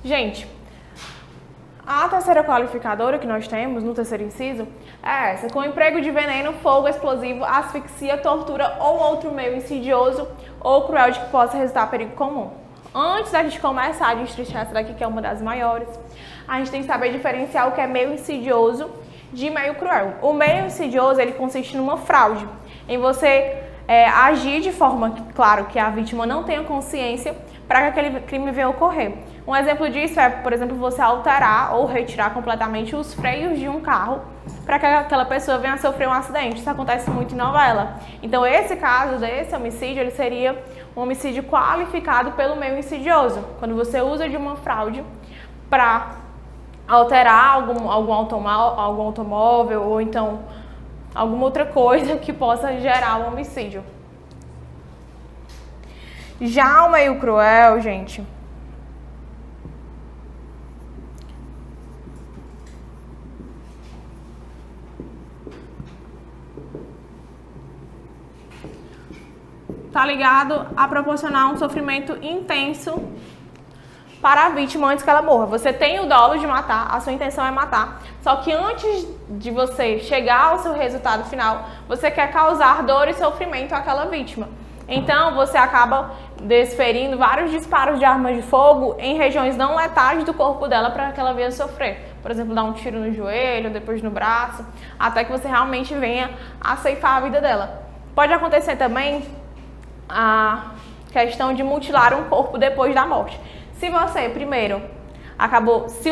Gente, a terceira qualificadora que nós temos no terceiro inciso é essa: com emprego de veneno, fogo explosivo, asfixia, tortura ou outro meio insidioso ou cruel de que possa resultar perigo comum. Antes da gente começar a destrinchar essa daqui, que é uma das maiores, a gente tem que saber diferenciar o que é meio insidioso de meio cruel. O meio insidioso, ele consiste numa fraude, em você agir de forma, claro, que a vítima não tenha consciência para que aquele crime venha ocorrer. Um exemplo disso é, por exemplo, você alterar ou retirar completamente os freios de um carro para que aquela pessoa venha a sofrer um acidente. Isso acontece muito em novela. Então, esse caso desse homicídio, ele seria um homicídio qualificado pelo meio insidioso, quando você usa de uma fraude para alterar algum automóvel ou então alguma outra coisa que possa gerar um homicídio. Já o meio cruel, gente, tá ligado a proporcionar um sofrimento intenso para a vítima antes que ela morra. Você tem o dolo de matar, a sua intenção é matar, só que antes de você chegar ao seu resultado final, você quer causar dor e sofrimento àquela vítima. Então, você acaba desferindo vários disparos de armas de fogo em regiões não letais do corpo dela para que ela venha sofrer. Por exemplo, dar um tiro no joelho, depois no braço, até que você realmente venha a ceifar a vida dela. Pode acontecer também a questão de mutilar um corpo depois da morte. Se você, primeiro, se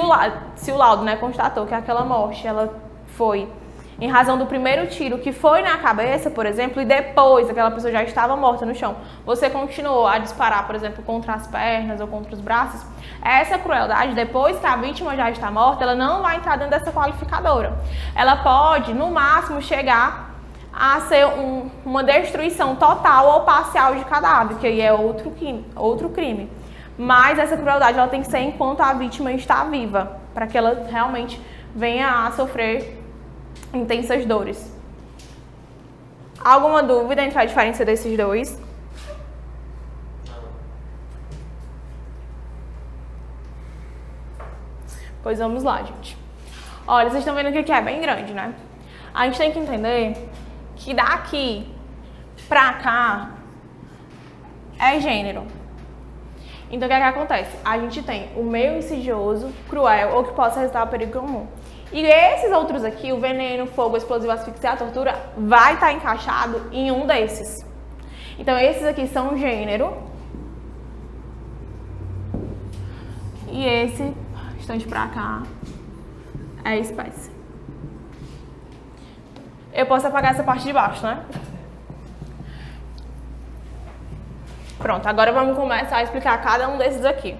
o laudo, né, constatou que aquela morte ela foi em razão do primeiro tiro que foi na cabeça, por exemplo, e depois aquela pessoa já estava morta no chão, você continuou a disparar, por exemplo, contra as pernas ou contra os braços, essa crueldade, depois que a vítima já está morta, ela não vai entrar dentro dessa qualificadora. Ela pode, no máximo, chegar a ser uma destruição total ou parcial de cadáver, que aí é outro crime. Mas essa crueldade ela tem que ser enquanto a vítima está viva, para que ela realmente venha a sofrer intensas dores. Alguma dúvida entre a diferença desses dois? Pois vamos lá, gente. Olha, vocês estão vendo que aqui é bem grande, né? A gente tem que entender que daqui pra cá é gênero. Então, o que é que acontece? A gente tem o meio insidioso, cruel ou que possa resultar em perigo comum. E esses outros aqui, o veneno, fogo, explosivo, asfixia, a tortura, vai estar encaixado em um desses. Então, esses aqui são gênero. E esse, restante pra cá, é espécie. Eu posso apagar essa parte de baixo, né? Pronto, agora vamos começar a explicar cada um desses aqui.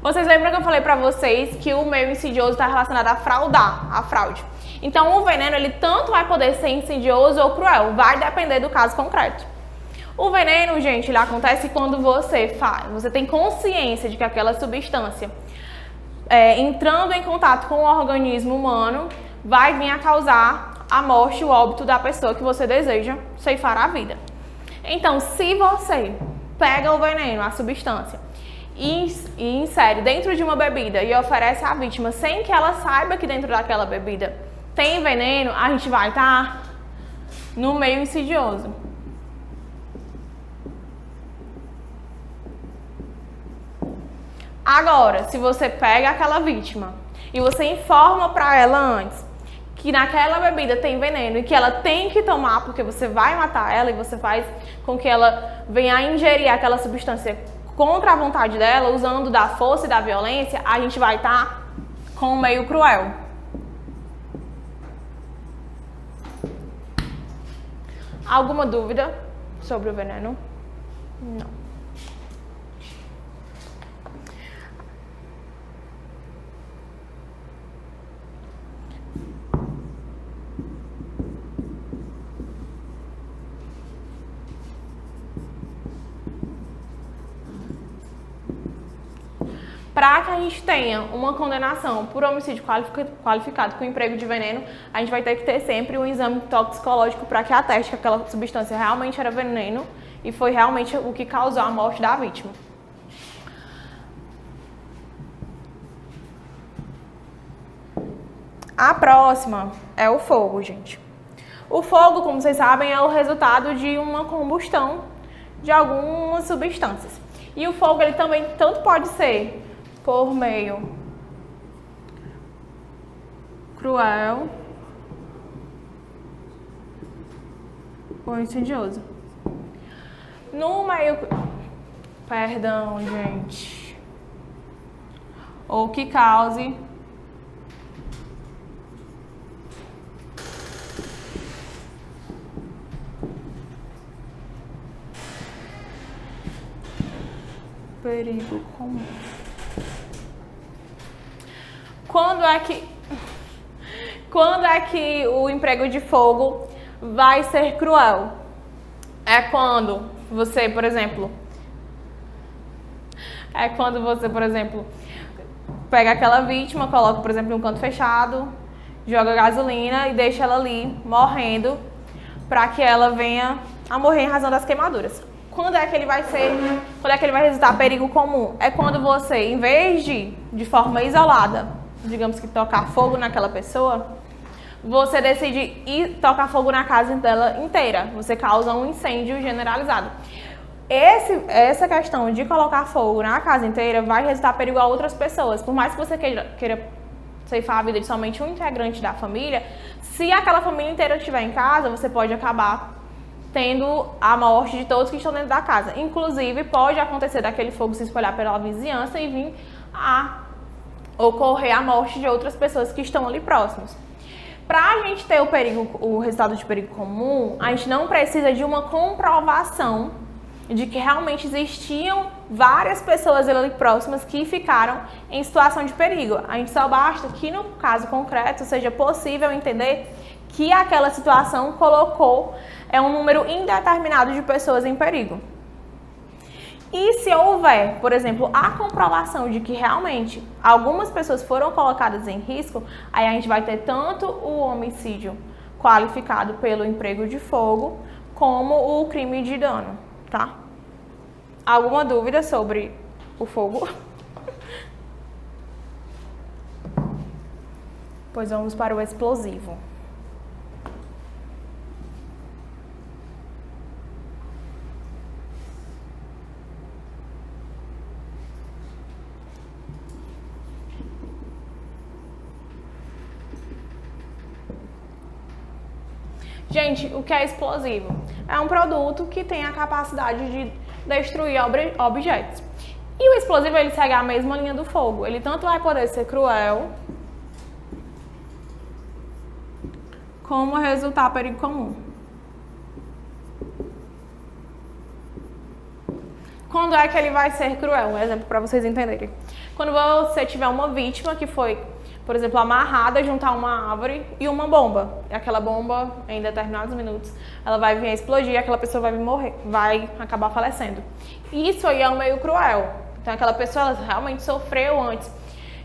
Vocês lembram que eu falei pra vocês que o meio insidioso está relacionado a fraudar, a fraude. Então, o veneno, ele tanto vai poder ser insidioso ou cruel, vai depender do caso concreto. O veneno, gente, ele acontece quando você tem consciência de que aquela substância, entrando em contato com o organismo humano, vai vir a causar a morte, o óbito da pessoa que você deseja ceifar a vida. Então, se você pega o veneno, a substância, e insere dentro de uma bebida e oferece à vítima sem que ela saiba que dentro daquela bebida tem veneno, a gente vai estar no meio insidioso. Agora, se você pega aquela vítima e você informa para ela antes que naquela bebida tem veneno e que ela tem que tomar porque você vai matar ela e você faz com que ela venha a ingerir aquela substância contra a vontade dela, usando da força e da violência, a gente vai estar com o meio cruel. Alguma dúvida sobre o veneno? Não. Para que a gente tenha uma condenação por homicídio qualificado com emprego de veneno, a gente vai ter que ter sempre um exame toxicológico para que ateste que aquela substância realmente era veneno e foi realmente o que causou a morte da vítima. A próxima é o fogo, gente. O fogo, como vocês sabem, é o resultado de uma combustão de algumas substâncias. E o fogo, ele também tanto pode ser por meio cruel ou insidioso. No meio... Perdão, gente. Ou que cause perigo comum. Quando é que o emprego de fogo vai ser cruel? É quando você, por exemplo, pega aquela vítima, coloca, por exemplo, em um canto fechado, joga gasolina e deixa ela ali morrendo para que ela venha a morrer em razão das queimaduras. Quando é que ele vai resultar perigo comum? É quando você, em vez de forma isolada, digamos que tocar fogo naquela pessoa, você decide ir tocar fogo na casa dela inteira. Você causa um incêndio generalizado. Essa questão de colocar fogo na casa inteira vai resultar perigo a outras pessoas. Por mais que você queira ceifar a vida de somente um integrante da família, se aquela família inteira estiver em casa, você pode acabar tendo a morte de todos que estão dentro da casa. Inclusive, pode acontecer daquele fogo se espalhar pela vizinhança e vir a ocorrer a morte de outras pessoas que estão ali próximas. Para a gente ter o resultado de perigo comum, a gente não precisa de uma comprovação de que realmente existiam várias pessoas ali próximas que ficaram em situação de perigo. A gente só basta que, no caso concreto, seja possível entender que aquela situação colocou um número indeterminado de pessoas em perigo. E se houver, por exemplo, a comprovação de que realmente algumas pessoas foram colocadas em risco, aí a gente vai ter tanto o homicídio qualificado pelo emprego de fogo, como o crime de dano, tá? Alguma dúvida sobre o fogo? Pois vamos para o explosivo. Gente, o que é explosivo? É um produto que tem a capacidade de destruir objetos. E o explosivo, ele segue a mesma linha do fogo. Ele tanto vai poder ser cruel, como resultar perigo comum. Quando é que ele vai ser cruel? Um exemplo para vocês entenderem. Quando você tiver uma vítima que foi, por exemplo, amarrada junto a uma árvore e uma bomba. E aquela bomba, em determinados minutos, ela vai vir a explodir e aquela pessoa vai morrer, vai acabar falecendo. Isso aí é um meio cruel. Então aquela pessoa, ela realmente sofreu antes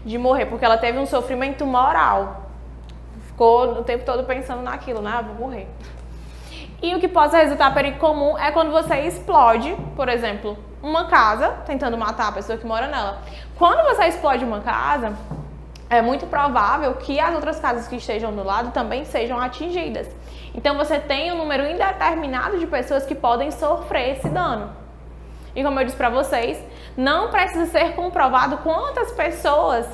de morrer, porque ela teve um sofrimento moral. Ficou o tempo todo pensando naquilo, né? Vou morrer. E o que pode resultar perigo comum é quando você explode, por exemplo, uma casa, tentando matar a pessoa que mora nela. Quando você explode uma casa, é muito provável que as outras casas que estejam do lado também sejam atingidas. Então você tem um número indeterminado de pessoas que podem sofrer esse dano. E como eu disse para vocês, não precisa ser comprovado quantas pessoas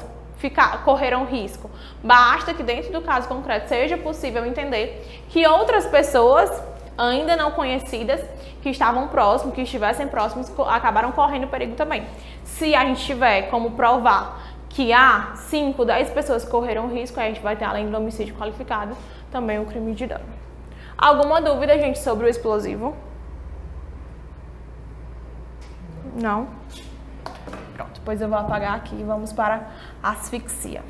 correram risco. Basta que dentro do caso concreto seja possível entender que outras pessoas ainda não conhecidas, que estavam próximos, que estivessem próximos, acabaram correndo perigo também. Se a gente tiver como provar que há 5, 10 pessoas que correram risco, a gente vai ter, além do homicídio qualificado, também o crime de dano. Alguma dúvida, gente, sobre o explosivo? Não? Pronto, depois eu vou apagar aqui e vamos para a asfixia.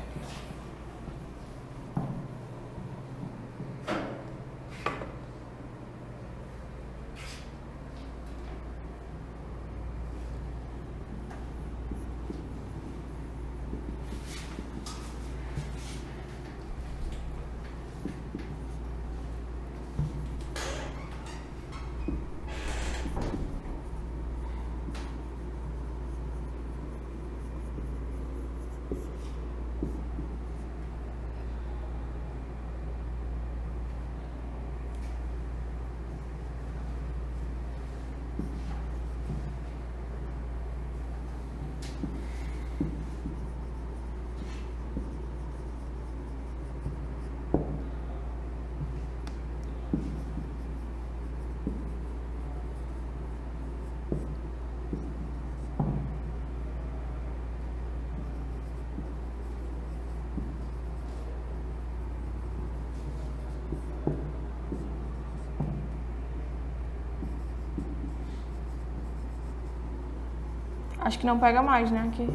Acho que não pega mais, né? Aqui.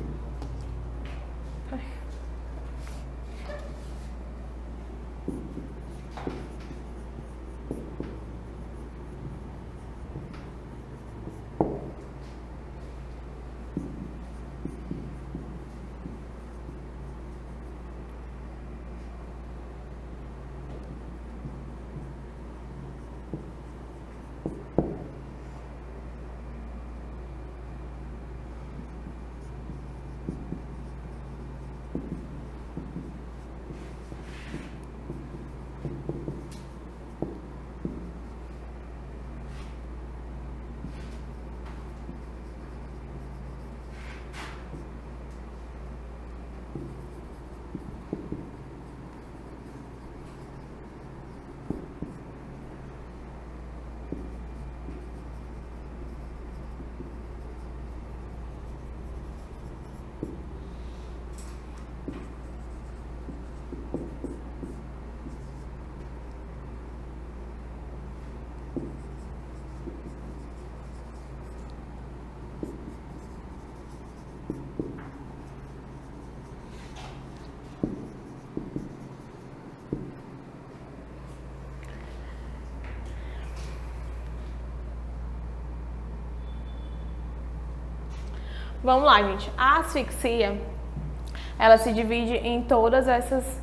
Vamos lá, gente. A asfixia, ela se divide em todas essas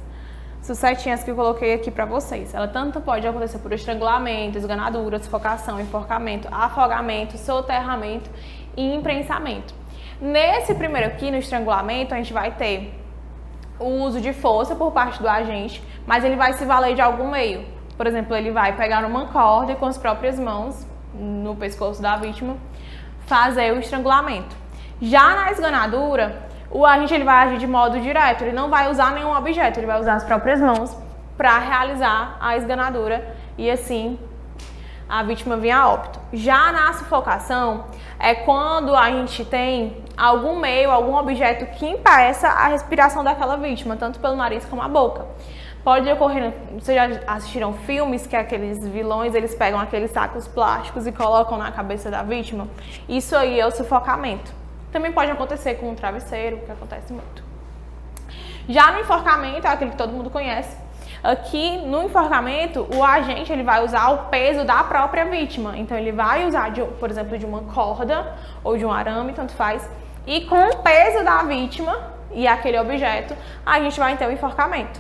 setinhas que eu coloquei aqui pra vocês. Ela tanto pode acontecer por estrangulamento, esganadura, sufocação, enforcamento, afogamento, soterramento e imprensamento. Nesse primeiro aqui, no estrangulamento, a gente vai ter o uso de força por parte do agente, mas ele vai se valer de algum meio. Por exemplo, ele vai pegar uma corda e com as próprias mãos, no pescoço da vítima, fazer o estrangulamento. Já na esganadura, o agente ele vai agir de modo direto, ele não vai usar nenhum objeto, ele vai usar as próprias mãos para realizar a esganadura e assim a vítima vir a óbito. Já na sufocação, é quando a gente tem algum meio, algum objeto que impeça a respiração daquela vítima, tanto pelo nariz como a boca. Pode ocorrer, vocês já assistiram filmes que aqueles vilões, eles pegam aqueles sacos plásticos e colocam na cabeça da vítima? Isso aí é o sufocamento. Também pode acontecer com um travesseiro, que acontece muito. Já no enforcamento, é aquele que todo mundo conhece. Aqui no enforcamento, o agente ele vai usar o peso da própria vítima. Então ele vai usar, por exemplo, de uma corda ou de um arame, tanto faz. E com o peso da vítima e aquele objeto, a gente vai ter o enforcamento.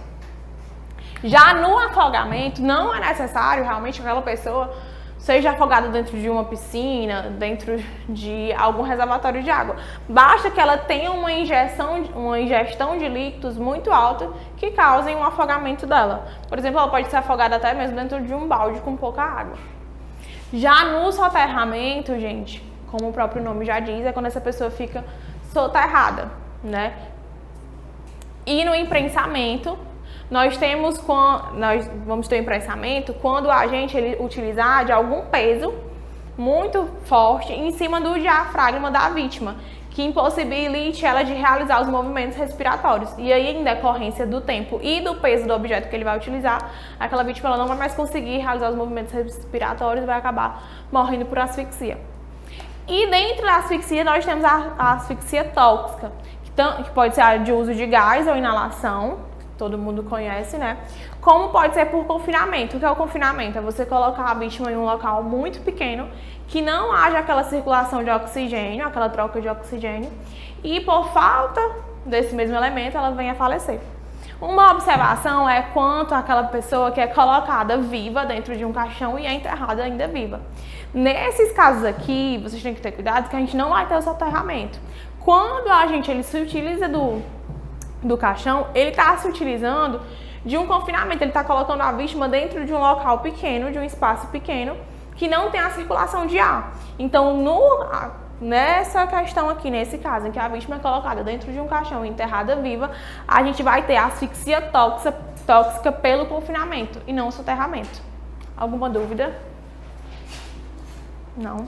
Já no afogamento, não é necessário realmente aquela pessoa seja afogada dentro de uma piscina, dentro de algum reservatório de água. Basta que ela tenha uma ingestão de líquidos muito alta que causem um afogamento dela. Por exemplo, ela pode ser afogada até mesmo dentro de um balde com pouca água. Já no soterramento, gente, como o próprio nome já diz, é quando essa pessoa fica soterrada, né? E no imprensamento, nós vamos ter um imprensamento quando o agente ele utilizar de algum peso muito forte em cima do diafragma da vítima, que impossibilite ela de realizar os movimentos respiratórios. E aí, em decorrência do tempo e do peso do objeto que ele vai utilizar, aquela vítima ela não vai mais conseguir realizar os movimentos respiratórios e vai acabar morrendo por asfixia. E dentro da asfixia, nós temos a asfixia tóxica, que pode ser de uso de gás ou inalação, todo mundo conhece, né? Como pode ser por confinamento. O que é o confinamento? É você colocar a vítima em um local muito pequeno, que não haja aquela circulação de oxigênio, aquela troca de oxigênio, e por falta desse mesmo elemento, ela vem a falecer. Uma observação é quanto aquela pessoa que é colocada viva dentro de um caixão e é enterrada ainda viva. Nesses casos aqui, vocês têm que ter cuidado que a gente não vai ter o soterramento. Quando a gente ele se utiliza do caixão, ele está se utilizando de um confinamento, ele está colocando a vítima dentro de um local pequeno, de um espaço pequeno, que não tem a circulação de ar. Então, nessa questão aqui, nesse caso, em que a vítima é colocada dentro de um caixão e enterrada viva, a gente vai ter asfixia tóxica pelo confinamento e não soterramento. Alguma dúvida? Não?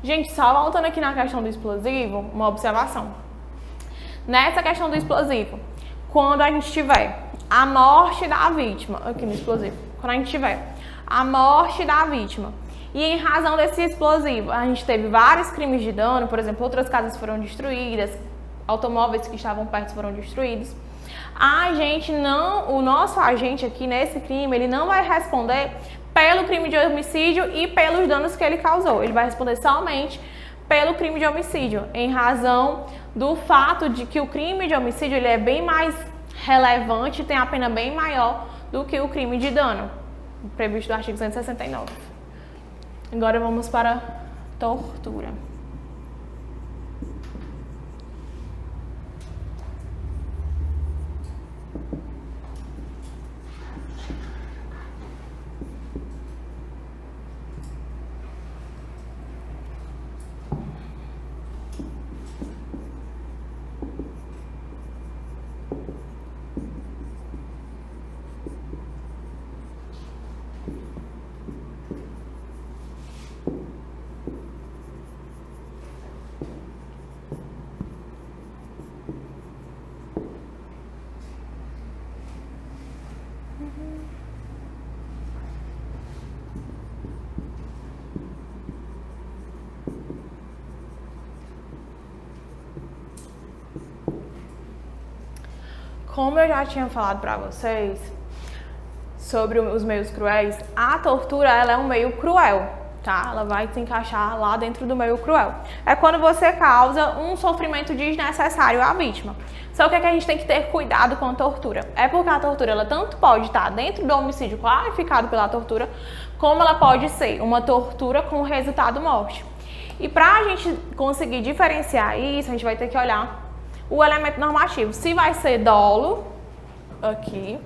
Gente, só voltando aqui na questão do explosivo, uma observação. Nessa questão do explosivo, quando a gente tiver a morte da vítima, aqui no explosivo, quando a gente tiver a morte da vítima, e em razão desse explosivo, a gente teve vários crimes de dano, por exemplo, outras casas foram destruídas, automóveis que estavam perto foram destruídos. O nosso agente aqui nesse crime, ele não vai responder pelo crime de homicídio e pelos danos que ele causou. Ele vai responder somente pelo crime de homicídio, em razão do fato de que o crime de homicídio ele é bem mais relevante, tem a pena bem maior do que o crime de dano, previsto no artigo 169. Agora vamos para tortura. Como eu já tinha falado para vocês sobre os meios cruéis, a tortura ela é um meio cruel, tá? Ela vai se encaixar lá dentro do meio cruel. É quando você causa um sofrimento desnecessário à vítima. Só que é que a gente tem que ter cuidado com a tortura. É porque a tortura ela tanto pode estar dentro do homicídio qualificado pela tortura, como ela pode ser uma tortura com resultado morte. E para a gente conseguir diferenciar isso, a gente vai ter que olhar o elemento normativo. Se vai ser dolo, aqui,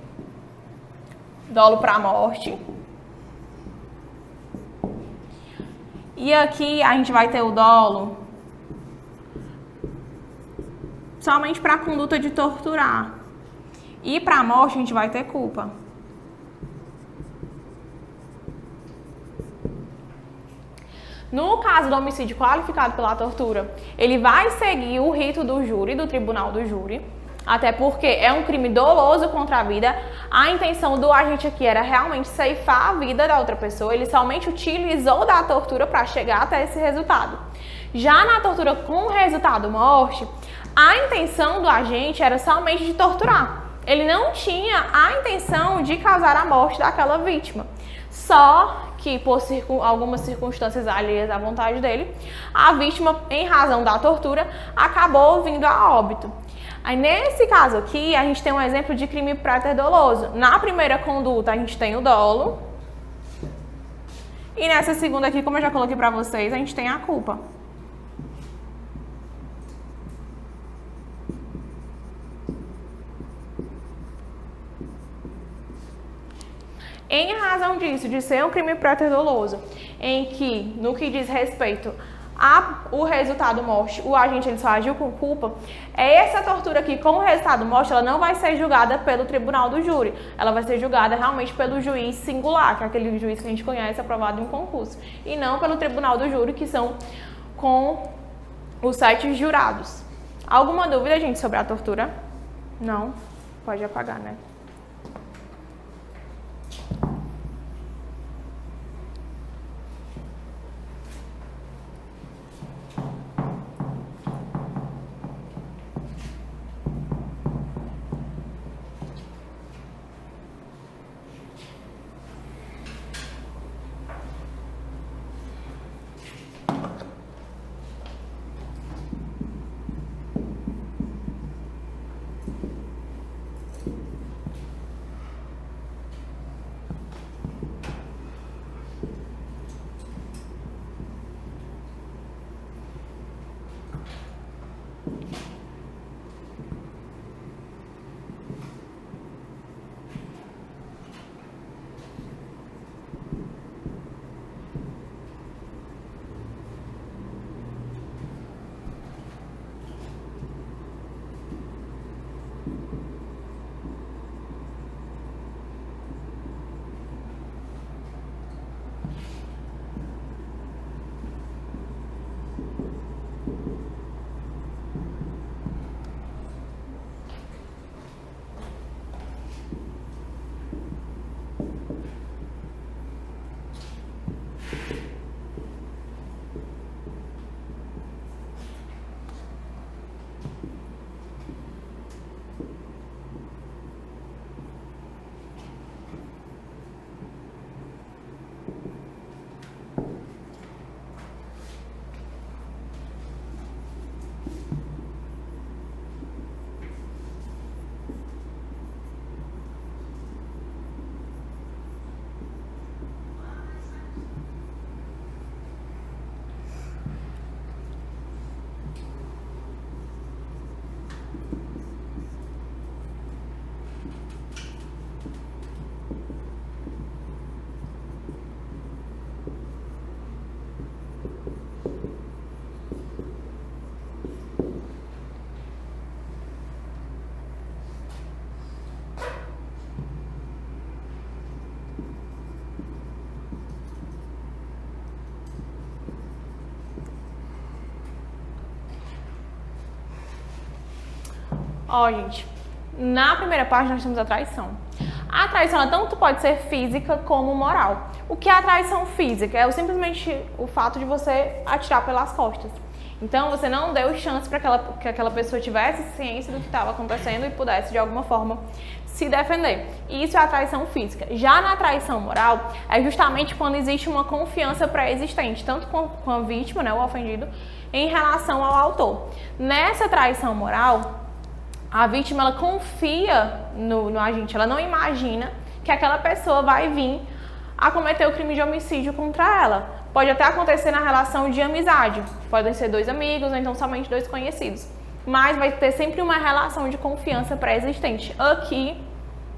dolo para morte. E aqui a gente vai ter o dolo somente para a conduta de torturar. E para a morte a gente vai ter culpa. No caso do homicídio qualificado pela tortura, ele vai seguir o rito do júri, do tribunal do júri, até porque é um crime doloso contra a vida. A intenção do agente aqui era realmente ceifar a vida da outra pessoa, ele somente utilizou da tortura para chegar até esse resultado. Já na tortura com resultado morte, a intenção do agente era somente de torturar. Ele não tinha a intenção de causar a morte daquela vítima. Só que por algumas circunstâncias alheias à vontade dele, a vítima, em razão da tortura, acabou vindo a óbito. Aí, nesse caso aqui, a gente tem um exemplo de crime préter-doloso. Na primeira conduta, a gente tem o dolo. E nessa segunda aqui, como eu já coloquei pra vocês, a gente tem a culpa. Em razão disso, de ser um crime préter-doloso, em que, no que diz respeito o resultado morte, o agente ele só agiu com culpa, essa tortura aqui com o resultado morte, ela não vai ser julgada pelo tribunal do júri, ela vai ser julgada realmente pelo juiz singular, que é aquele juiz que a gente conhece aprovado em um concurso, e não pelo tribunal do júri, que são com os 7 jurados. Alguma dúvida, gente, sobre a tortura? Não? Pode apagar, né? Ó, gente, na primeira parte nós temos a traição. A traição, ela tanto pode ser física como moral. O que é a traição física? É simplesmente o fato de você atirar pelas costas. Então, você não deu chance para que aquela pessoa tivesse ciência do que estava acontecendo e pudesse, de alguma forma, se defender. Isso é a traição física. Já na traição moral, é justamente quando existe uma confiança pré-existente, tanto com a vítima, né, o ofendido, em relação ao autor. Nessa traição moral, a vítima, ela confia no agente, ela não imagina que aquela pessoa vai vir a cometer o crime de homicídio contra ela. Pode até acontecer na relação de amizade, podem ser 2 amigos ou então somente 2 conhecidos, mas vai ter sempre uma relação de confiança pré-existente aqui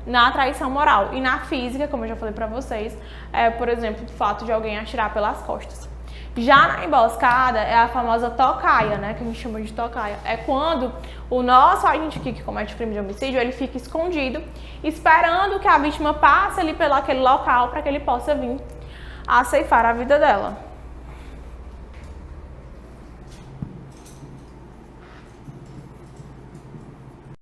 na traição moral. E na física, como eu já falei pra vocês, por exemplo, o fato de alguém atirar pelas costas. Já na emboscada é a famosa tocaia, né, que a gente chama de tocaia. É quando o nosso agente aqui que comete o crime de homicídio, ele fica escondido, esperando que a vítima passe ali pelo aquele local para que ele possa vir a ceifar a vida dela.